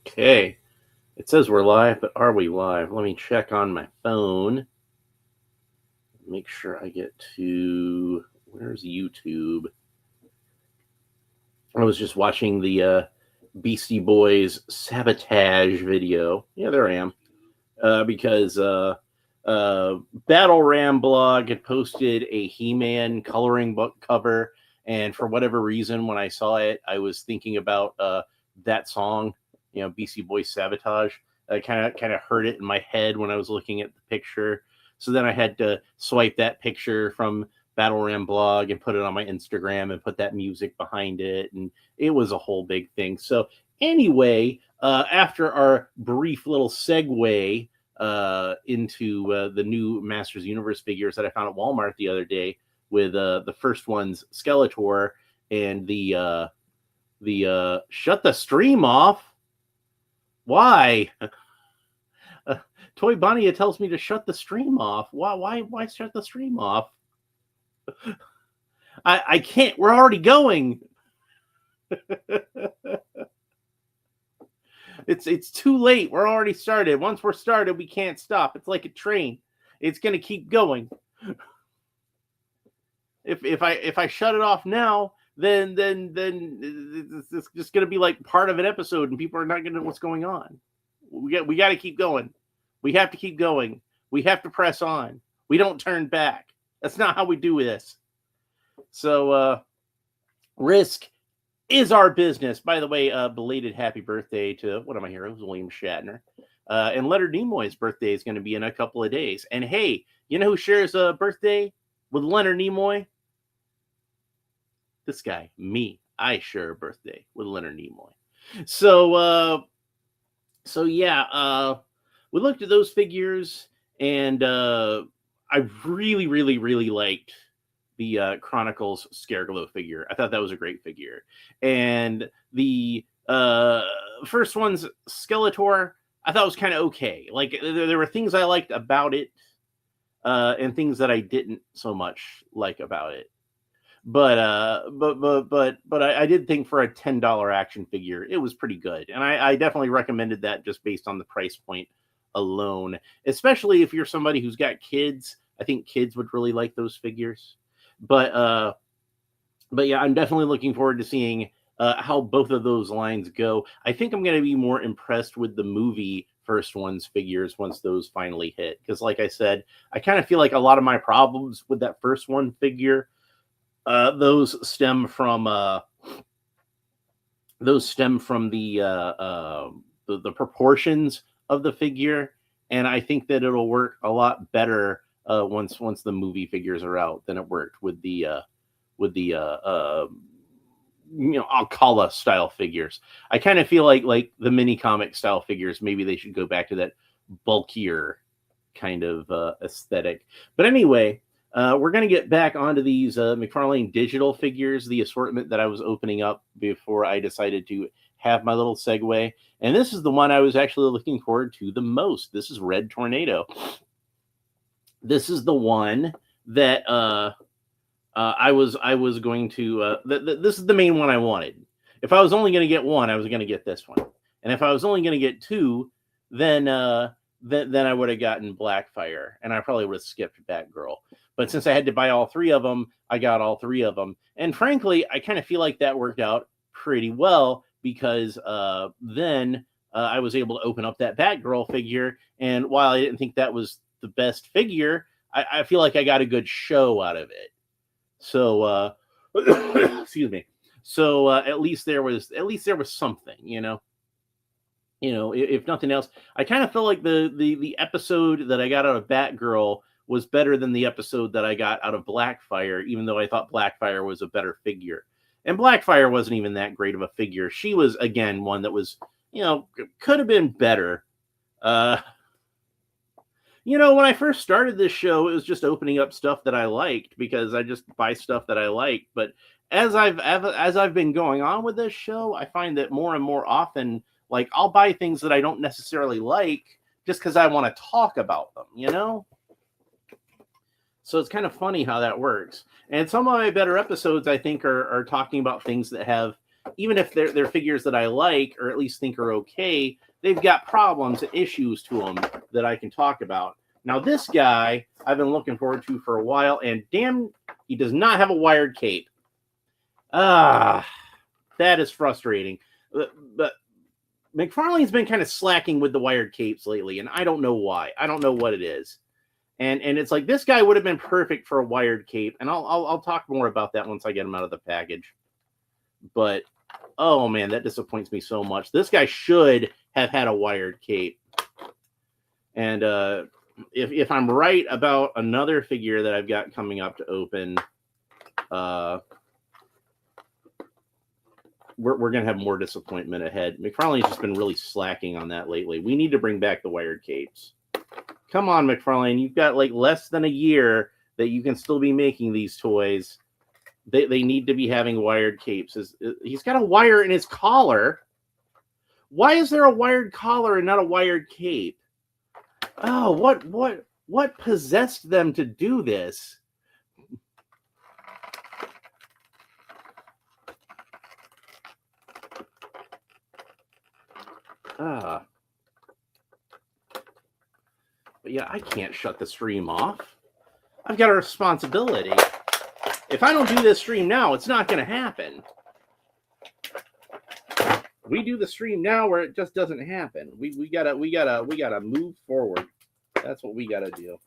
Okay. It says we're live, but are we live? Let me check on my phone. Make sure I get to where's YouTube? I was just watching the Beastie Boys Sabotage video. Yeah, there I am. Because Battle Ram blog had posted a He-Man coloring book cover, and for whatever reason, when I saw it, I was thinking about that song, Beastie Boys Sabotage. I kind of heard it in my head when I was looking at the picture. So then I had to swipe that picture from Battle Ram blog and put it on my Instagram and put that music behind it, and it was a whole big thing. So anyway, after our brief little segue into the new Masters Universe figures that I found at Walmart the other day, with the first one's Skeletor and the shut the stream off. Why? Toy Bonnie tells me to shut the stream off. Why shut the stream off? I can't. We're already going. It's too late. We're already started. Once we're started, we can't stop. It's like a train. It's gonna keep going. If I shut it off now, then it's just gonna be like part of an episode, and people are not gonna know what's going on. We got to keep going. We have to keep going. We have to press on. We don't turn back. That's not how we do this. So risk is our business. By the way, belated happy birthday to one of my heroes, William Shatner. And Leonard Nimoy's birthday is going to be in a couple of days. And hey, you know who shares a birthday with Leonard Nimoy? This guy, me. I share a birthday with Leonard Nimoy. So yeah, we looked at those figures, and I really, really, really liked the Chronicles Scareglow figure. I thought that was a great figure. And the first one's Skeletor, I thought was kind of okay. Like there were things I liked about it, and things that I didn't so much like about it. But I did think for a $10 action figure, it was pretty good. And I definitely recommended that just based on the price point alone, especially if you're somebody who's got kids. I think kids would really like those figures. But yeah, I'm definitely looking forward to seeing how both of those lines go. I think I'm going to be more impressed with the movie first one's figures once those finally hit. Because like I said, I kind of feel like a lot of my problems with that first one figure, those stem from the proportions of the figure, and I think that it'll work a lot better once the movie figures are out than it worked with the Alcala style figures. I kind of feel like the mini comic style figures, maybe they should go back to that bulkier kind of aesthetic. But anyway, we're going to get back onto these Mcfarlane digital figures, the assortment that I was opening up before I decided to have my little segue. And this is the one I was actually looking forward to the most. This is Red Tornado. This is the one that I was going to. This is the main one I wanted. If I was only going to get one, I was going to get this one. And if I was only going to get two, then I would have gotten Blackfire, and I probably would have skipped Batgirl. But since I had to buy all three of them, I got all three of them. And frankly, I kind of feel like that worked out pretty well, because then I was able to open up that Batgirl figure. And while I didn't think that was the best figure, I feel like I got a good show out of it. So, excuse me. So at least there was something, if nothing else. I kind of feel like the episode that I got out of Batgirl was better than the episode that I got out of Blackfire, even though I thought Blackfire was a better figure. And Blackfire wasn't even that great of a figure. She was, again, one that was, could have been better. When I first started this show, it was just opening up stuff that I liked, because I just buy stuff that I like. But as I've been going on with this show, I find that more and more often, like, I'll buy things that I don't necessarily like just because I want to talk about them, So it's kind of funny how that works. And some of my better episodes, I think, are talking about things that have, even if they're figures that I like or at least think are okay, they've got problems and issues to them that I can talk about. Now, this guy I've been looking forward to for a while, and damn, he does not have a wired cape. That is frustrating. But Mcfarlane's been kind of slacking with the wired capes lately, and I don't know why. I don't know what it is. And it's like this guy would have been perfect for a wired cape, and I'll talk more about that once I get him out of the package. But oh man, that disappoints me so much. This guy should have had a wired cape. And if I'm right about another figure that I've got coming up to open, we're gonna have more disappointment ahead. Mcfarlane's just been really slacking on that lately. We need to bring back the wired capes. Come on, Mcfarlane. You've got like less than a year that you can still be making these toys. They need to be having wired capes. He's got a wire in his collar. Why is there a wired collar and not a wired cape? Oh, what possessed them to do this? But yeah, I can't shut the stream off. I've got a responsibility. If I don't do this stream now, it's not going to happen. We do the stream now where it just doesn't happen. We gotta move forward. That's what we gotta do.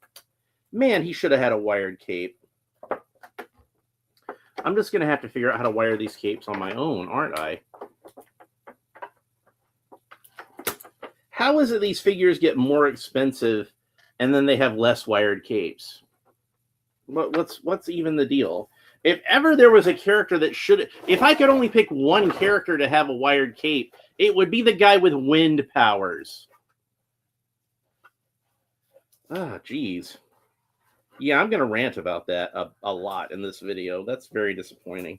Man, he should have had a wired cape. I'm just gonna have to figure out how to wire these capes on my own, aren't I? How is it these figures get more expensive and then they have less wired capes? What's even the deal? If ever there was a character that should... If I could only pick one character to have a wired cape, it would be the guy with wind powers. Geez. Yeah, I'm going to rant about that a lot in this video. That's very disappointing.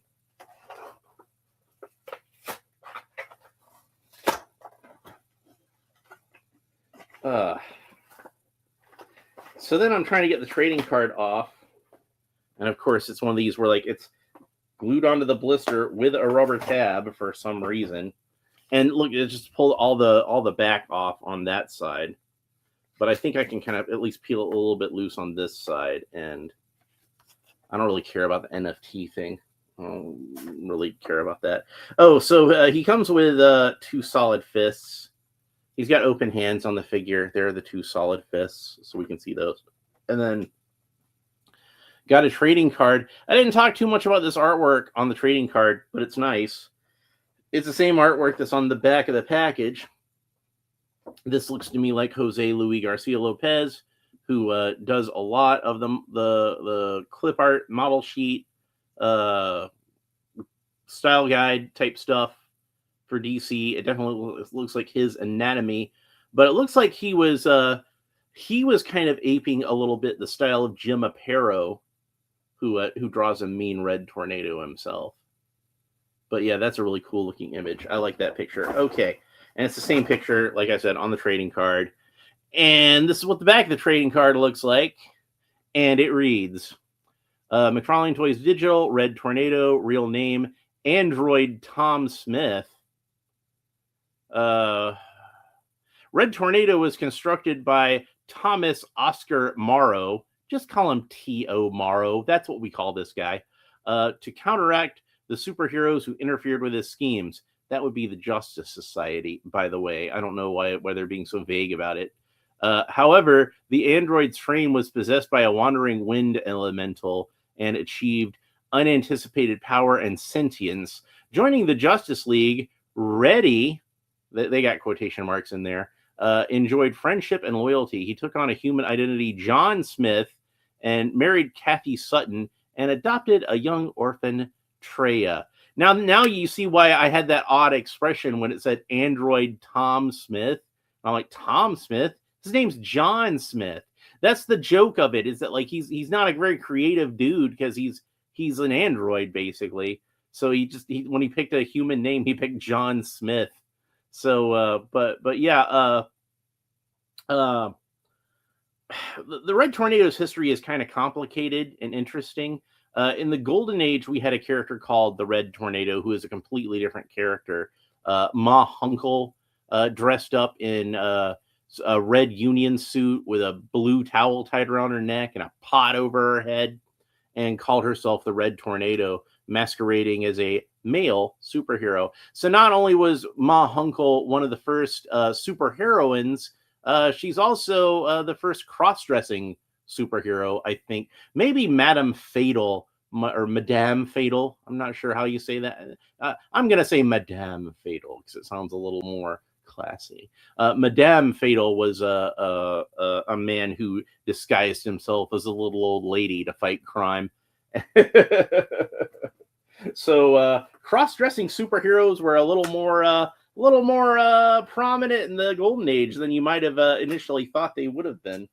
So then I'm trying to get the trading card off. And of course, it's one of these where like it's glued onto the blister with a rubber tab for some reason. And look, it just pulled all the back off on that side. But I think I can kind of at least peel it a little bit loose on this side. And I don't really care about the NFT thing. I don't really care about that. Oh, so he comes with 2 solid fists. He's got open hands on the figure. There are the 2 solid fists, so we can see those. And then got a trading card. I didn't talk too much about this artwork on the trading card, but it's nice. It's the same artwork that's on the back of the package. This looks to me like Jose Luis Garcia Lopez, who does a lot of the clip art, model sheet, style guide type stuff for DC. It definitely looks like his anatomy, but it looks like he was kind of aping a little bit the style of Jim Aparo, who draws a mean red tornado himself. But yeah, that's a really cool looking image. I like that picture. Okay. And it's the same picture, like I said, on the trading card. And this is what the back of the trading card looks like. And it reads, Mcfarlane Toys Digital, Red Tornado, real name, Android Tom Smith. Red Tornado was constructed by Thomas Oscar Morrow. Just call him T.O. Morrow. That's what we call this guy. To counteract the superheroes who interfered with his schemes. That would be the Justice Society, by the way. I don't know why they're being so vague about it. However, the android's frame was possessed by a wandering wind elemental and achieved unanticipated power and sentience. Joining the Justice League, Reddy, they got quotation marks in there, enjoyed friendship and loyalty. He took on a human identity, John Smith, and married Kathy Sutton and adopted a young orphan, Treya. Now you see why I had that odd expression when it said Android Tom Smith. I'm like, Tom Smith? His name's John Smith. That's the joke of it, is that like he's not a very creative dude because he's an android basically. So when he picked a human name, he picked John Smith. So but yeah, the Red Tornado's history is kind of complicated and interesting. In the Golden Age, we had a character called the Red Tornado, who is a completely different character. Ma Hunkel, dressed up in a red Union suit with a blue towel tied around her neck and a pot over her head, and called herself the Red Tornado, masquerading as a male superhero. So not only was Ma Hunkel one of the first superheroines, she's also the first cross-dressing superhero, I think. Maybe Madame Fatal or Madame Fatal. I'm not sure how you say that. I'm going to say Madame Fatal because it sounds a little more classy. Madame Fatal was a man who disguised himself as a little old lady to fight crime. So cross-dressing superheroes were a little more prominent in the Golden Age than you might have initially thought they would have been.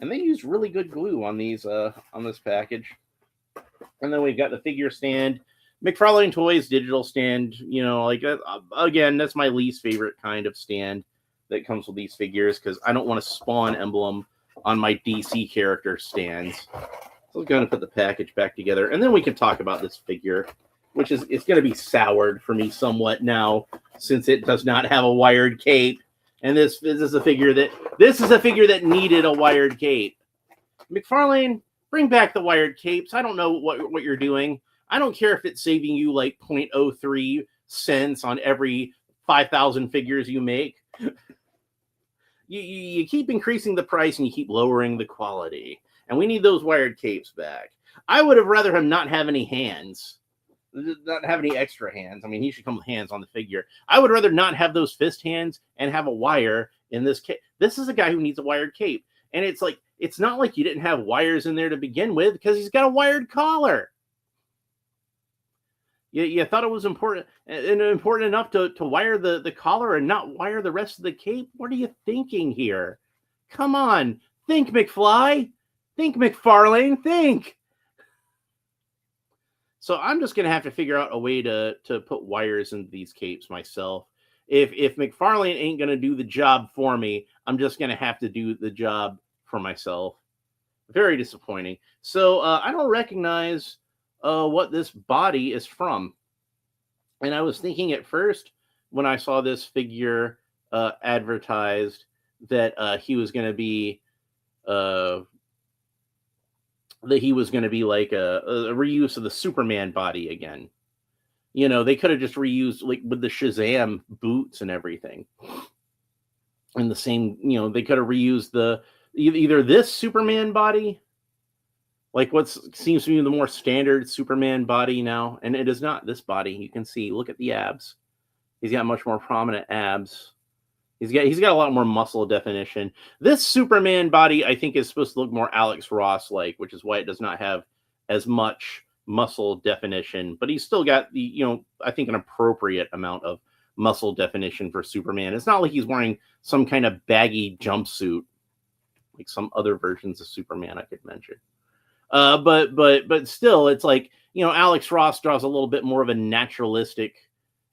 And they used really good glue on these on this package. And then we've got the figure stand. Mcfarlane Toys digital stand, again, that's my least favorite kind of stand that comes with these figures because I don't want to Spawn emblem on my DC character stands. So I'm going to put the package back together, and then we can talk about this figure, which is it's going to be soured for me somewhat now since it does not have a wired cape, and this is a figure that needed a wired cape. Mcfarlane, bring back the wired capes. I don't know what you're doing. I don't care if it's saving you like 0.03 cents on every 5,000 figures you make. You keep increasing the price and you keep lowering the quality. And we need those wired capes back. I would have rather him not have any hands. Not have any extra hands. I mean, he should come with hands on the figure. I would rather not have those fist hands and have a wire in this cape. This is a guy who needs a wired cape. And it's like, it's not like you didn't have wires in there to begin with because he's got a wired collar. You thought it was important enough to wire the collar and not wire the rest of the cape? What are you thinking here? Come on. Think, McFly. Think, Mcfarlane. Think. So I'm just going to have to figure out a way to put wires into these capes myself. If Mcfarlane ain't going to do the job for me, I'm just going to have to do the job for myself. Very disappointing. So I don't recognize what this body is from. And I was thinking at first when I saw this figure advertised that he was going to be like a reuse of the Superman body again. You know, they could have just reused like with the Shazam boots and everything. And the same, they could have reused either this Superman body, like what seems to be the more standard Superman body now, and it is not this body. You can see, look at the abs. He's got much more prominent abs. He's got a lot more muscle definition. This Superman body, I think, is supposed to look more Alex Ross-like, which is why it does not have as much muscle definition. But he's still got the, I think, an appropriate amount of muscle definition for Superman. It's not like he's wearing some kind of baggy jumpsuit like some other versions of Superman I could mention. But still, it's like, Alex Ross draws a little bit more of a naturalistic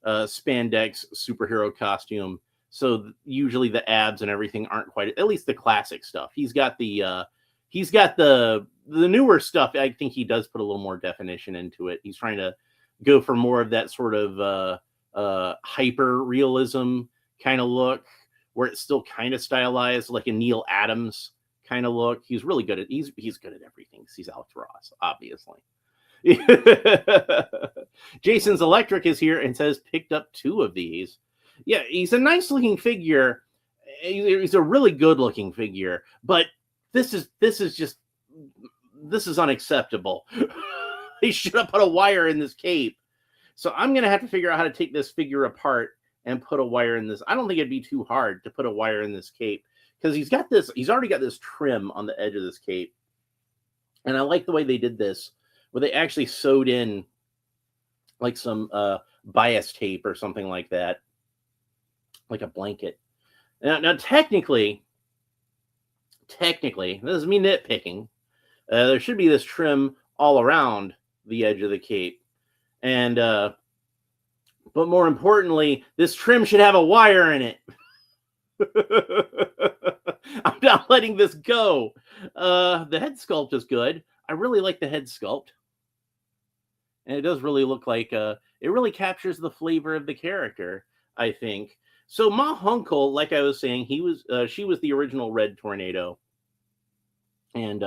spandex superhero costume. So usually the abs and everything aren't quite, at least the classic stuff. He's got the newer stuff. I think he does put a little more definition into it. He's trying to go for more of that sort of hyper realism kind of look, where it's still kind of stylized, like a Neil Adams kind of look. He's really good at he's good at everything. He's Alex Ross, obviously. Jason's Electric is here and says picked up 2 of these. Yeah, he's a nice looking figure. He's a really good looking figure, but this is unacceptable. He should have put a wire in this cape. So I'm gonna have to figure out how to take this figure apart and put a wire in this. I don't think it'd be too hard to put a wire in this cape because he's already got this trim on the edge of this cape. And I like the way they did this, where they actually sewed in like some bias tape or something like that, like a blanket. Now technically, this is me nitpicking. There should be this trim all around the edge of the cape. And, but more importantly, this trim should have a wire in it. I'm not letting this go. The head sculpt is good. I really like the head sculpt. and it does really look like it really captures the flavor of the character, I think. So Ma Hunkel, like I was saying, she was the original Red Tornado, and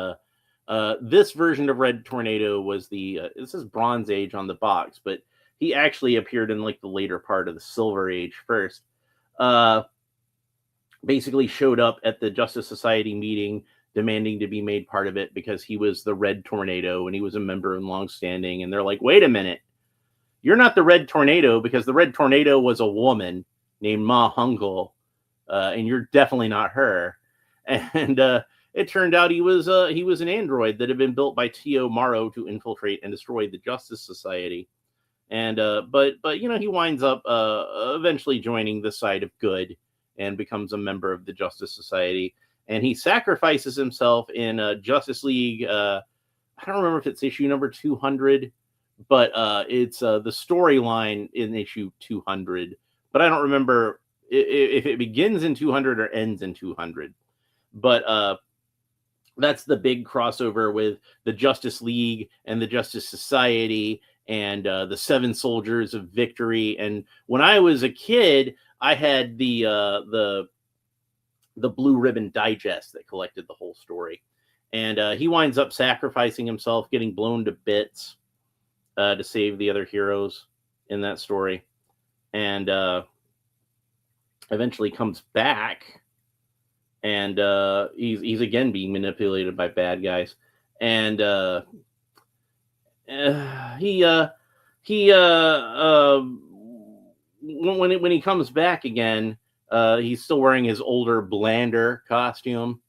this version of Red Tornado was this is Bronze Age on the box, but he actually appeared in like the later part of the Silver Age first. Uh, Basically showed up at the Justice Society meeting demanding to be made part of it because he was the Red Tornado and he was a member in long standing. And they're like, wait a minute, you're not the Red Tornado, because the Red Tornado was a woman named Ma Hunkel, and you're definitely not her. And it turned out he was an android that had been built by Tio Maro to infiltrate and destroy the Justice Society. And but you know, he winds up eventually joining the side of good and becomes a member of the Justice Society. And he sacrifices himself in Justice League. I don't remember if it's issue number 200, but it's the storyline in issue 200. But I don't remember if it begins in 200 or ends in 200. But that's the big crossover with the Justice League and the Justice Society and the Seven Soldiers of Victory. And when I was a kid, I had the Blue Ribbon Digest that collected the whole story. And he winds up sacrificing himself, getting blown to bits to save the other heroes in that story. And eventually comes back, and he's again being manipulated by bad guys. And when he comes back again, he's still wearing his older, blander costume.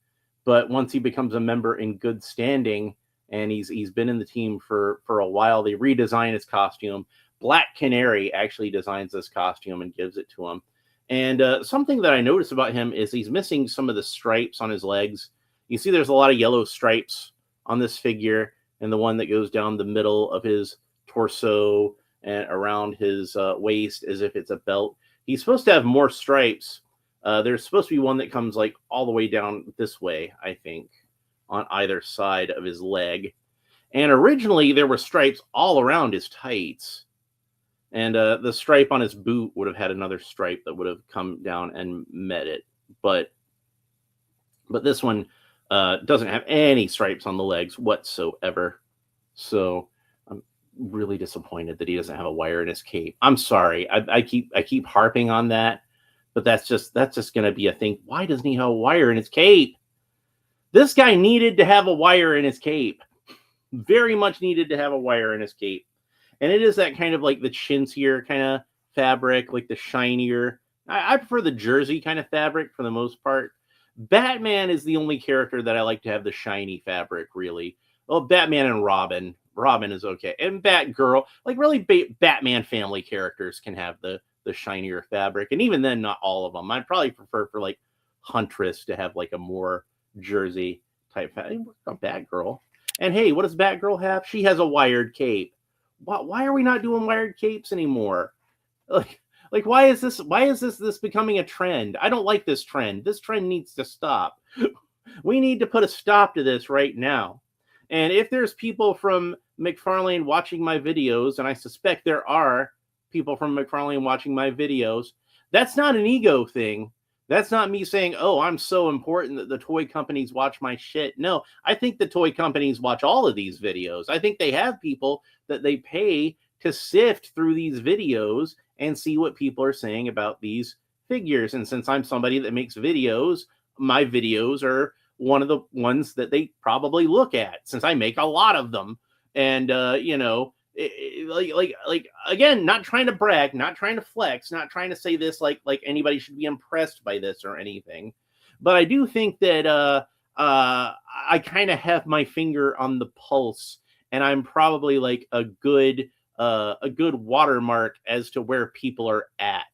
But once he becomes a member in good standing, and he's been in the team for a while, they redesign his costume. Black Canary actually designs this costume and gives it to him. And something that I noticed about him is he's missing some of the stripes on his legs. You see there's a lot of yellow stripes on this figure, and the one that goes down the middle of his torso and around his waist as if it's a belt. He's supposed to have more stripes. There's supposed to be one that comes like all the way down this way, I think, on either side of his leg. And originally there were stripes all around his tights. And the stripe on his boot would have had another stripe that would have come down and met it. But this one doesn't have any stripes on the legs whatsoever. So I'm really disappointed that he doesn't have a wire in his cape. I'm sorry. I keep harping on that, but that's just going to be a thing. Why doesn't he have a wire in his cape? This guy needed to have a wire in his cape. Very much needed to have a wire in his cape. And it is that kind of like the chintzier kind of fabric, like the shinier. I prefer the jersey kind of fabric for the most part. Batman is the only character that I like to have the shiny fabric, really. Well, Batman and Robin. Robin is okay. And Batgirl. Like, really, Batman family characters can have the shinier fabric. And even then, not all of them. I'd probably prefer for, like, Huntress to have, like, a more jersey type fabric. Batgirl. And, hey, what does Batgirl have? She has a wired cape. Why are we not doing wired capes anymore? Like why is this becoming a trend? I don't like this trend. This trend needs to stop. We need to put a stop to this right now. And if there's people from Mcfarlane watching my videos, and I suspect there are people from Mcfarlane watching my videos, that's not an ego thing. That's not me saying, oh, I'm so important that the toy companies watch my shit. No, I think the toy companies watch all of these videos. I think they have people that they pay to sift through these videos and see what people are saying about these figures. And since I'm somebody that makes videos, my videos are one of the ones that they probably look at, since I make a lot of them. And, you know, like again, not trying to brag, not trying to flex, not trying to say this like anybody should be impressed by this or anything, but I do think that I kind of have my finger on the pulse, and I'm probably like a good watermark as to where people are at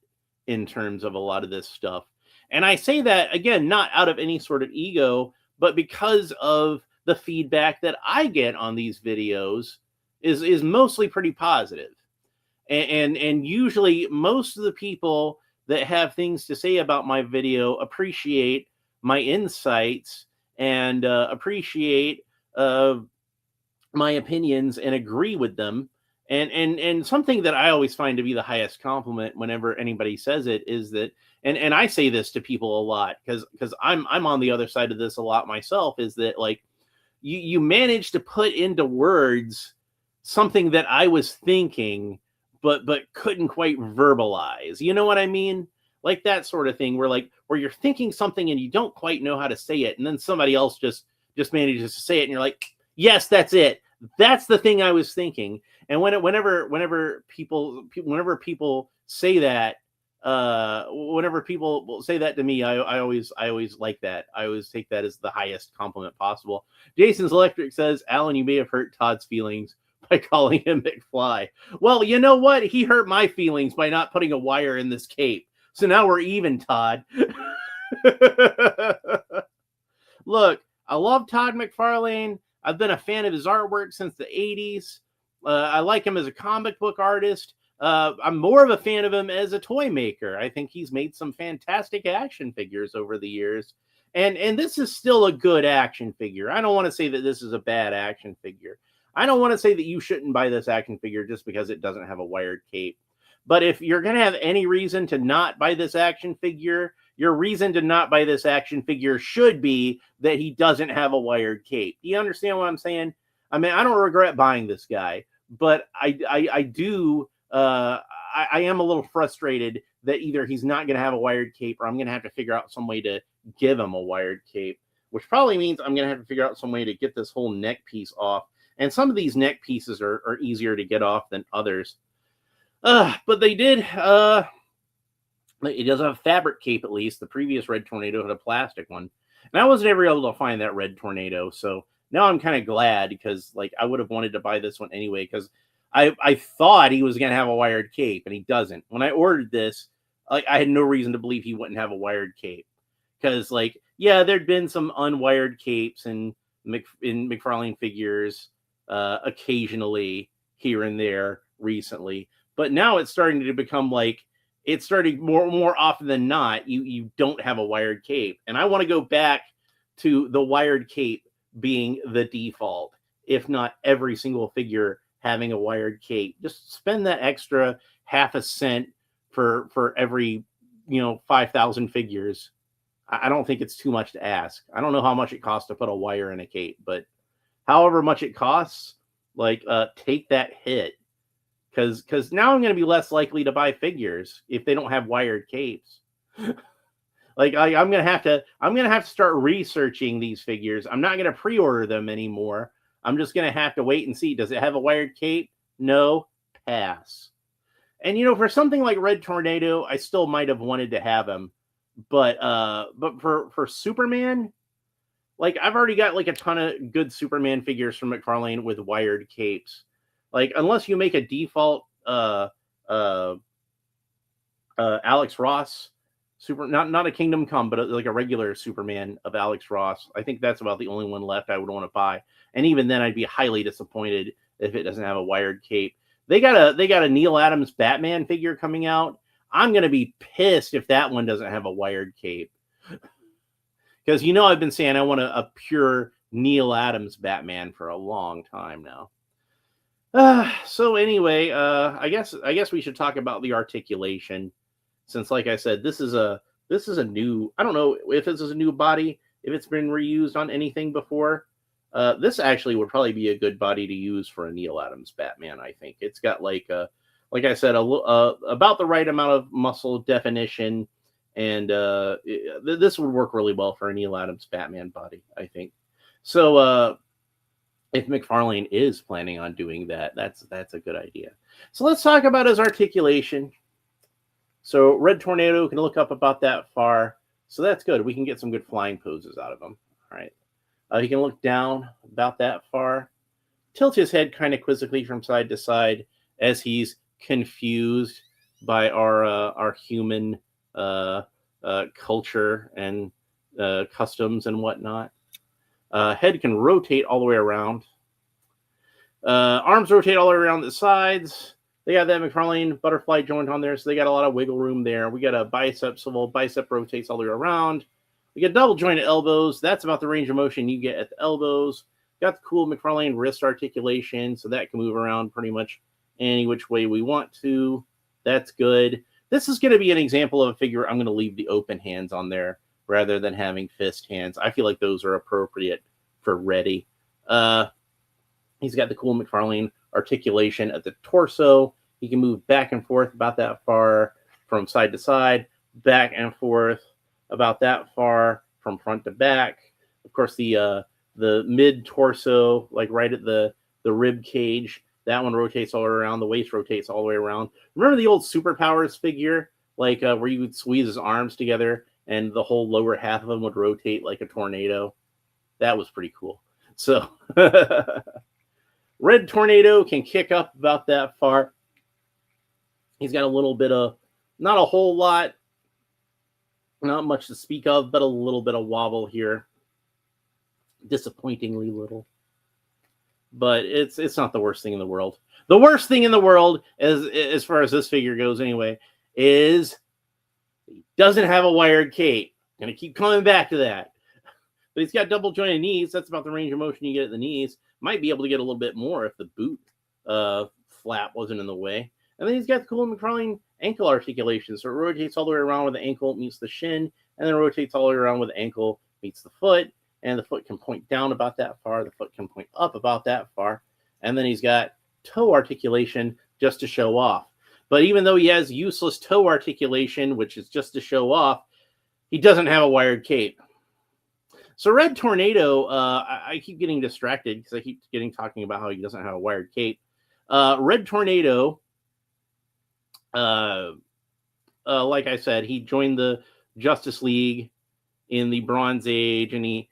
in terms of a lot of this stuff. And I say that again, not out of any sort of ego, but because of the feedback that I get on these videos is mostly pretty positive. And usually most of the people that have things to say about my video appreciate my insights and appreciate my opinions and agree with them. And something that I always find to be the highest compliment whenever anybody says it is that, and I say this to people a lot because I'm on the other side of this a lot myself, is that like you manage to put into words something that I was thinking but couldn't quite verbalize. You know what I mean? Like that sort of thing where you're thinking something and you don't quite know how to say it, and then somebody else just manages to say it, and you're like, yes, that's it. That's the thing I was thinking. And whenever people say that, whenever people will say that to me, I always like that. I always take that as the highest compliment possible. Jason's Electric says, Alan, you may have hurt Todd's feelings by calling him McFly. Well, you know what? He hurt my feelings by not putting a wire in this cape. So now we're even, Todd. Look, I love Todd McFarlane. I've been a fan of his artwork since the 80s. I like him as a comic book artist. I'm more of a fan of him as a toy maker. I think he's made some fantastic action figures over the years. And this is still a good action figure. I don't want to say that this is a bad action figure. I don't want to say that you shouldn't buy this action figure just because it doesn't have a wired cape. But if you're going to have any reason to not buy this action figure, your reason to not buy this action figure should be that he doesn't have a wired cape. Do you understand what I'm saying? I mean, I don't regret buying this guy, but I do. I am a little frustrated that either he's not going to have a wired cape, or I'm going to have to figure out some way to give him a wired cape, which probably means I'm going to have to figure out some way to get this whole neck piece off. And some of these neck pieces are easier to get off than others. But they did. It does have a fabric cape, at least. The previous Red Tornado had a plastic one. And I wasn't ever able to find that Red Tornado. So now I'm kind of glad, because like I would have wanted to buy this one anyway, because I thought he was going to have a wired cape, and he doesn't. When I ordered this, like I had no reason to believe he wouldn't have a wired cape. Because like, yeah, there'd been some unwired capes in Mcfarlane figures occasionally here and there recently. But now it's starting to become like, it's starting more often than not, you don't have a wired cape. And I want to go back to the wired cape being the default, if not every single figure having a wired cape. Just spend that extra half a cent for every 5,000 figures. I don't think it's too much to ask. I don't know how much it costs to put a wire in a cape, but however much it costs, like take that hit. Because now I'm going to be less likely to buy figures if they don't have wired capes. Like I'm going to have to start researching these figures. I'm not going to pre-order them anymore. I'm just going to have to wait and see. Does it have a wired cape? No, pass. And for something like Red Tornado, I still might have wanted to have him, but for Superman, like I've already got like a ton of good Superman figures from Mcfarlane with wired capes. Like, unless you make a default Alex Ross not a Kingdom Come, but like a regular Superman of Alex Ross, I think that's about the only one left I would want to buy. And even then, I'd be highly disappointed if it doesn't have a wired cape. They got a Neil Adams Batman figure coming out. I'm gonna be pissed if that one doesn't have a wired cape, because I've been saying I want a pure Neil Adams Batman for a long time now. So anyway, I guess we should talk about the articulation, since, like I said, this is a new. I don't know if this is a new body, if it's been reused on anything before. This actually would probably be a good body to use for a Neil Adams Batman. I think it's got like I said, about the right amount of muscle definition, and this would work really well for a Neil Adams Batman body, I think. So. If Mcfarlane is planning on doing that, that's a good idea. So let's talk about his articulation. So Red Tornado can look up about that far. So that's good. We can get some good flying poses out of him. All right. He can look down about that far. Tilt his head kind of quizzically from side to side as he's confused by our human culture and customs and whatnot. Head can rotate all the way around. Arms rotate all the way around the sides. They got that Mcfarlane butterfly joint on there, so they got a lot of wiggle room there. We got a bicep swivel. Bicep rotates all the way around. We got double jointed elbows. That's about the range of motion you get at the elbows. Got the cool Mcfarlane wrist articulation, so that can move around pretty much any which way we want to. That's good. This is going to be an example of a figure I'm going to leave the open hands on there rather than having fist hands. I feel like those are appropriate for ready. He's got the cool Mcfarlane articulation at the torso. He can move back and forth about that far from side to side, back and forth about that far from front to back. Of course, the mid torso, like right at the rib cage, that one rotates all the way around. The waist rotates all the way around. Remember the old Superpowers figure, like where you would squeeze his arms together and the whole lower half of him would rotate like a tornado? That was pretty cool. So Red Tornado can kick up about that far. He's got a little bit of, not a whole lot, not much to speak of, but a little bit of wobble here. Disappointingly little. But it's not the worst thing in the world. The worst thing in the world, as far as this figure goes anyway, is he doesn't have a wired cape. I'm going to keep coming back to that. But he's got double jointed knees. That's about the range of motion you get at the knees. Might be able to get a little bit more if the boot flap wasn't in the way. And then he's got the cool Mcfarlane ankle articulation. So it rotates all the way around where the ankle meets the shin, and then rotates all the way around where the ankle meets the foot. And the foot can point down about that far. The foot can point up about that far. And then he's got toe articulation just to show off. But even though he has useless toe articulation, which is just to show off, he doesn't have a wired cape. So Red Tornado, I keep getting distracted because I keep talking about how he doesn't have a wired cape. Red Tornado, like I said, he joined the Justice League in the Bronze Age, and he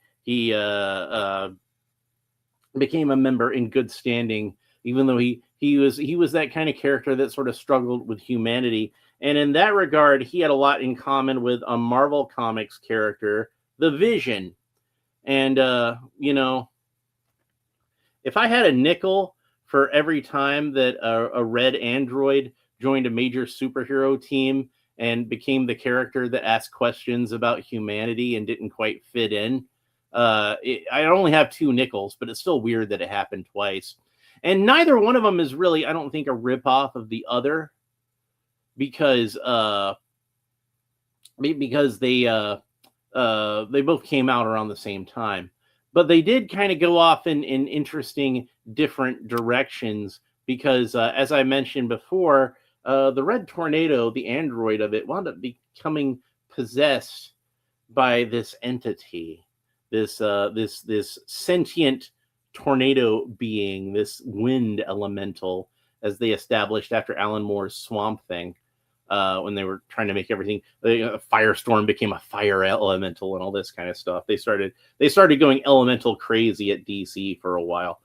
became a member in good standing, even though he was that kind of character that sort of struggled with humanity. And in that regard, he had a lot in common with a Marvel Comics character, the Vision. And, you know, if I had a nickel for every time that a red android joined a major superhero team and became the character that asked questions about humanity and didn't quite fit in, I only have 2 nickels, but it's still weird that it happened twice. And neither one of them is really, I don't think, a ripoff of the other, because they both came out around the same time. But they did kind of go off in interesting different directions because, as I mentioned before, the Red Tornado, the android of it, wound up becoming possessed by this entity, this sentient tornado being, this wind elemental, as they established after Alan Moore's Swamp Thing. When they were trying to make everything, Firestorm became a fire elemental and all this kind of stuff. They started going elemental crazy at DC for a while,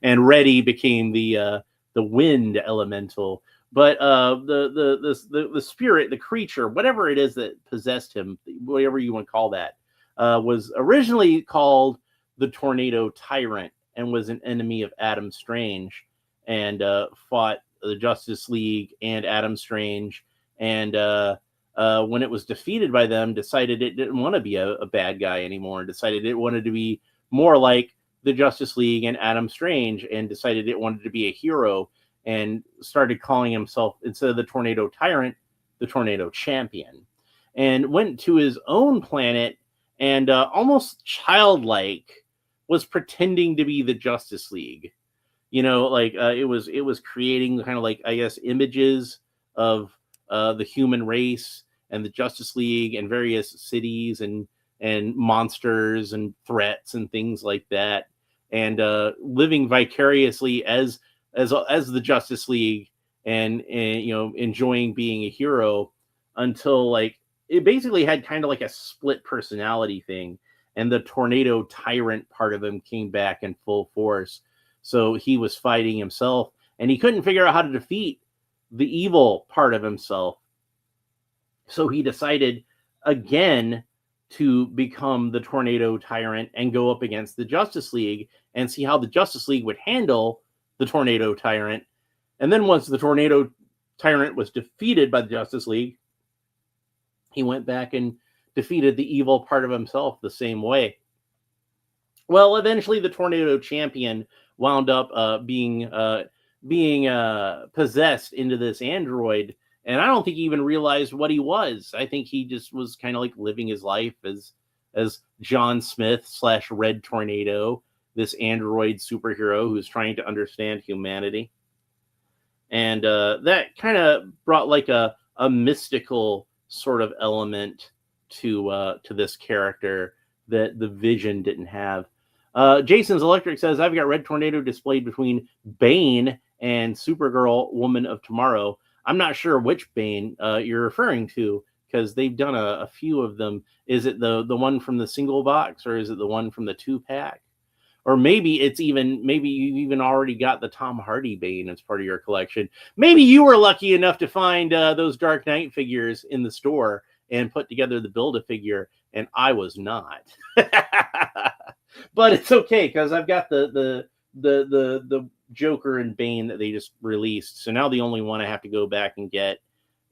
and Reddy became the wind elemental. But the spirit, the creature, whatever it is that possessed him, whatever you want to call that, was originally called the Tornado Tyrant and was an enemy of Adam Strange, and fought the Justice League and Adam Strange, and when it was defeated by them, decided it didn't want to be a bad guy anymore, and decided it wanted to be more like the Justice League and Adam Strange, and decided it wanted to be a hero, and started calling himself, instead of the Tornado Tyrant, the Tornado Champion, and went to his own planet, and almost childlike was pretending to be the Justice League. You know, like it was creating kind of like, I guess, images of the human race and the Justice League and various cities and monsters and threats and things like that, and living vicariously as the Justice League and you know, enjoying being a hero, until like it basically had kind of like a split personality thing, and the Tornado Tyrant part of him came back in full force. So he was fighting himself, and he couldn't figure out how to defeat the evil part of himself. So he decided again to become the Tornado Tyrant and go up against the Justice League and see how the Justice League would handle the Tornado Tyrant. And then once the Tornado Tyrant was defeated by the Justice League, he went back and defeated the evil part of himself the same way. Well, eventually the Tornado Champion wound up being being possessed into this android, and I don't think he even realized what he was. I think he just was kind of like living his life as John Smith slash Red Tornado, this android superhero who's trying to understand humanity. And that kind of brought like a mystical sort of element to this character that the Vision didn't have. Jason's Electric says, I've got Red Tornado displayed between Bane and Supergirl Woman of Tomorrow. I'm not sure which Bane you're referring to, because they've done a few of them. Is it the one from the single box, or is it the one from the 2-pack? Or maybe you even already got the Tom Hardy Bane as part of your collection. Maybe you were lucky enough to find those Dark Knight figures in the store and put together the Build-A-Figure, and I was not. But it's okay, because I've got the Joker and Bane that they just released. So now the only one I have to go back and get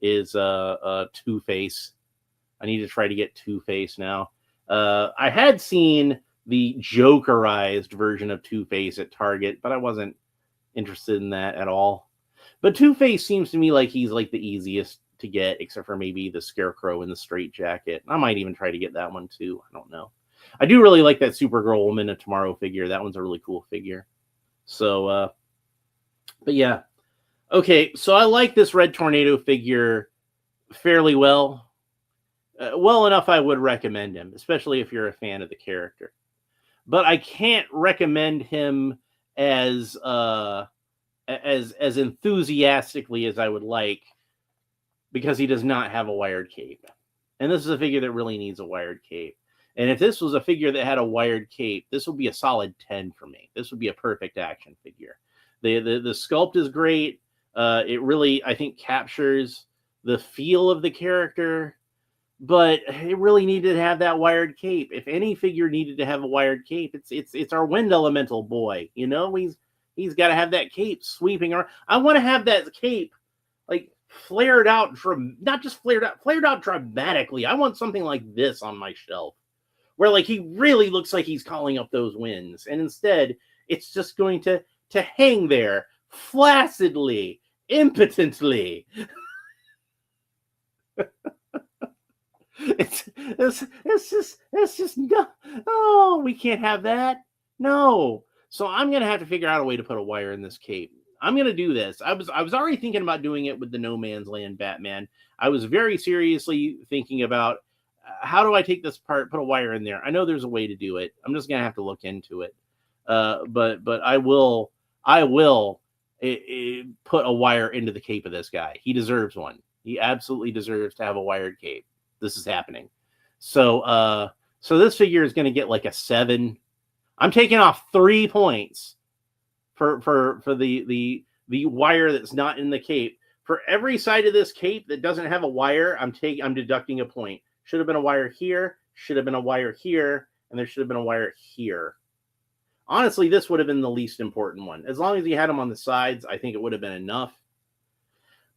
is Two-Face. I need to try to get Two-Face now. I had seen the Jokerized version of Two-Face at Target, but I wasn't interested in that at all. But Two-Face seems to me like he's like the easiest to get, except for maybe the Scarecrow in the straight jacket. I might even try to get that one too. I don't know. I do really like that Supergirl Woman of Tomorrow figure. That one's a really cool figure. So, but yeah. Okay, so I like this Red Tornado figure fairly well. Well enough I would recommend him, especially if you're a fan of the character. But I can't recommend him as enthusiastically as I would like, because he does not have a wired cape. And this is a figure that really needs a wired cape. And if this was a figure that had a wired cape, this would be a solid 10 for me. This would be a perfect action figure. The sculpt is great. It really, I think, captures the feel of the character, but it really needed to have that wired cape. If any figure needed to have a wired cape, it's our Wind Elemental boy. You know, he's got to have that cape sweeping around. I want to have that cape like flared out, not just flared out dramatically. I want something like this on my shelf, where like he really looks like he's calling up those winds, and instead it's just going to hang there flaccidly, impotently. It's just no. Oh, we can't have that. No. So I'm gonna have to figure out a way to put a wire in this cape. I'm gonna do this. I was already thinking about doing it with the No Man's Land Batman. I was very seriously thinking about how do I take this part, put a wire in there. I know there's a way to do it. I'm just gonna have to look into it. But I will put a wire into the cape of this guy. He deserves one. He absolutely deserves to have a wired cape. This is happening. So this figure is going to get like a 7. I'm taking off 3 points for the wire that's not in the cape. For every side of this cape that doesn't have a wire, I'm deducting a point. Should have been a wire here, should have been a wire here, and there should have been a wire here. Honestly, this would have been the least important one. As long as you had them on the sides, I think it would have been enough.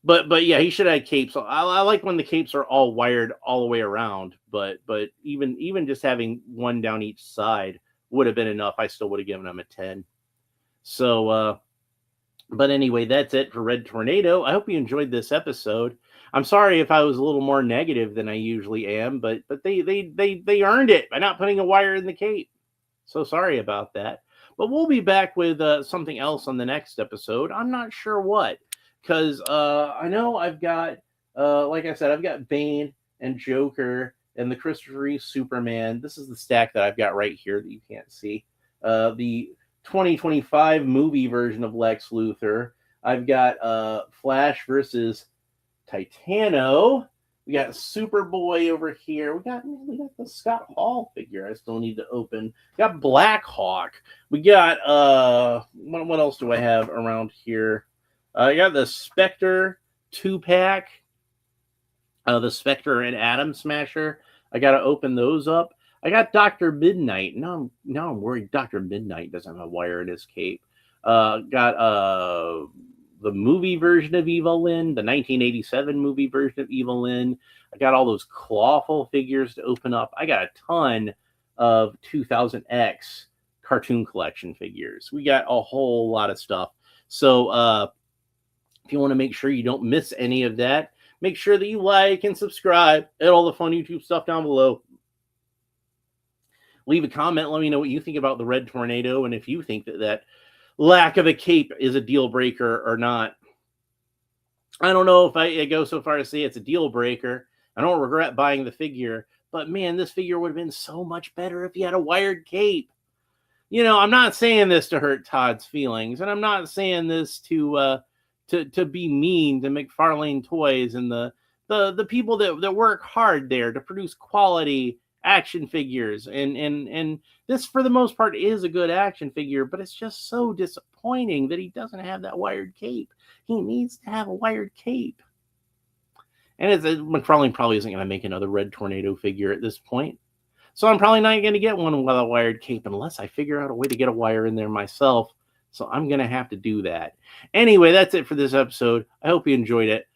But yeah, he should have capes. I like when the capes are all wired all the way around. But even just having one down each side would have been enough. I still would have given him a 10. So, but anyway, that's it for Red Tornado. I hope you enjoyed this episode. I'm sorry if I was a little more negative than I usually am, but they earned it by not putting a wire in the cape. So sorry about that. But we'll be back with something else on the next episode. I'm not sure what. Because I know I've got, like I said, I've got Bane and Joker and the Christopher Reeve Superman. This is the stack that I've got right here that you can't see. The 2025 movie version of Lex Luthor. I've got Flash versus Titano. We got Superboy over here. We got the Scott Hall figure I still need to open. We got Black Hawk. We got, what else do I have around here? I got the Spectre 2-pack, the Spectre and Atom Smasher. I got to open those up. I got Dr. Midnight. Now I'm worried Dr. Midnight doesn't have a wire in his cape. Got the movie version of Evelyn, the 1987 movie version of Evelyn. I got all those Clawful figures to open up. I got a ton of 2000X cartoon collection figures. We got a whole lot of stuff. So if you want to make sure you don't miss any of that, make sure that you like and subscribe and all the fun YouTube stuff down below. Leave a comment. Let me know what you think about the red tornado and if you think that lack of a cape is a deal breaker or not. I don't know if I go so far to say it's a deal breaker. I don't regret buying the figure, but man, this figure would have been so much better if he had a wired cape. I'm not saying this to hurt Todd's feelings, and I'm not saying this to be mean to Mcfarlane Toys and the people that work hard there to produce quality action figures. And this, for the most part, is a good action figure, but it's just so disappointing that he doesn't have that wired cape. He needs to have a wired cape. And Mcfarlane probably isn't going to make another Red Tornado figure at this point. So I'm probably not going to get one with a wired cape unless I figure out a way to get a wire in there myself. So I'm going to have to do that. Anyway, that's it for this episode. I hope you enjoyed it.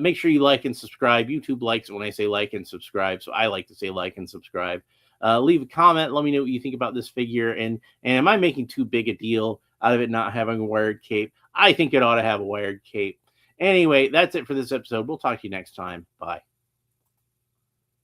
Make sure you like and subscribe. YouTube likes it when I say like and subscribe, so I like to say like and subscribe. Leave a comment. Let me know what you think about this figure. And am I making too big a deal out of it not having a wired cape? I think it ought to have a wired cape. Anyway, that's it for this episode. We'll talk to you next time. Bye.